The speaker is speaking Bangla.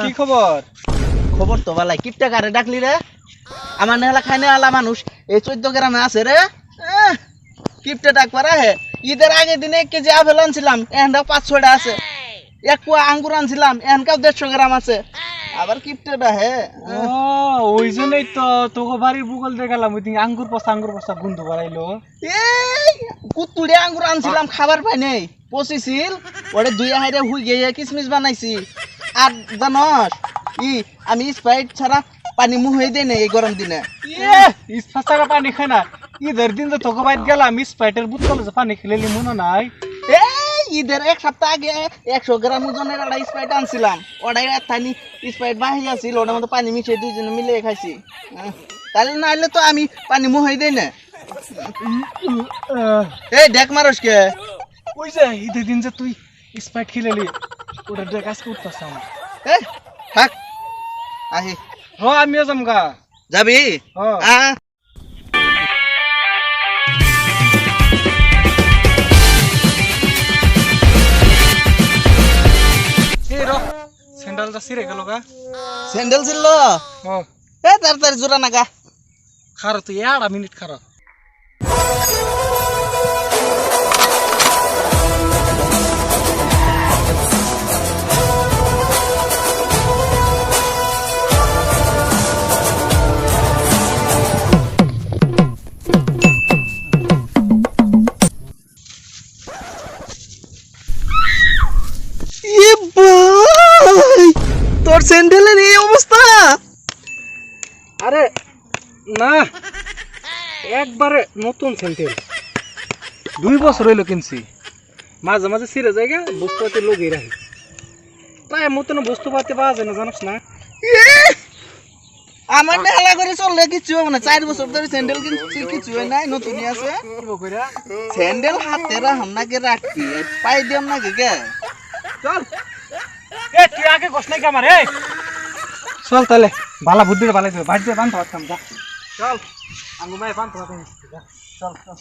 কি খবর? খবর তো ভালাই। কিপটা কারে ডাকলি রে? আমার নেলা খাইনে আলা মানুষ এই 14 গ্রামে আছে রে। কিপটা ডাক পারা হে। ঈদের আগে দিনে 1 কেজি আপেল আনছিলাম, এখানটা 5-6টা আছে। 1 পোয়া আঙ্গুর আনছিলাম, এখানকাও 150 গ্রাম আছে। আবার কিপটাটা হে। ওই জন্যই তো তোকে বাড়ির বুকল দিয়ে গেলাম, ওই দিন আঙ্গুর পচা গন্ধ বাড়াইলো। এই কুতুড়ে আঙ্গুর আনছিলাম, খাবার পাই নাই, পচিছিল। ওরে 2 হাইরে হুই গিয়ে কিসমিস বানাইছি। আর জানস আমি স্প্রাইট ছাড়া পানি মুহেই দেই না এই গরম দিনে। ইস্পাসাকা পানি খাই না। ঈদের দিন তো তোকে বাইর গেলাম, স্প্রাইটের বোতলে যে পানি খেলে মনে নাই। এই ঈদের 1 সপ্তাহ আগে 100 গ্রাম ওজনের একটা স্প্রাইট আনছিলাম। ওটাই থানি স্প্রাইট বাহি আছিল, ওটার মধ্যে পানি মিশিয়ে 2 জনে মিলে খাইছি। তাহলে না হলে তো আমি পানি মুহেই দেই না। এই দেখ মারস কে? ওই যে ঈদের দিন যে তুই স্প্রাইট খেলেলি, ওটা দেখ আজকে উঠতেছে আমার। এই থাক আহি। আমিও যামগা। যাবি? স্যান্ডেলটা ছিঁড়ে গেল গা। স্যান্ডেল ছিল? তাড়াতাড়ি জোড়া নাগা। খারো তুই 1 মিনিট খারো। তোর স্যান্ডেলের এই অবস্থা? আরে না, একবারে নতুন স্যান্ডেল, 2 বছর হইলো কিনছি। মাঝে মাঝে ছিঁড়ে যায়, বস্তুপাতি লগিয়ে রাখি। প্রায় মতন বস্তুপাতি পাওয়া যায় না, জানিস না? আমার নেলা করে চললে কিছু হবে না। 4 বছর ধরে স্যান্ডেল কিনছি, কিছু হয় নাই, নতুনই আছে। স্যান্ডেল হাতে রাখুন নাকি রাখবি, পাই দিম নাকি কে? চল তুই আগে কষ্ট নাকি আমার। চল তাহলে, ভালো বুদ্ধি ভালো দেবে, বাড়িতে বান্ধব যা। চল আঙ্গু মায়ে বান্ধব। চল চল।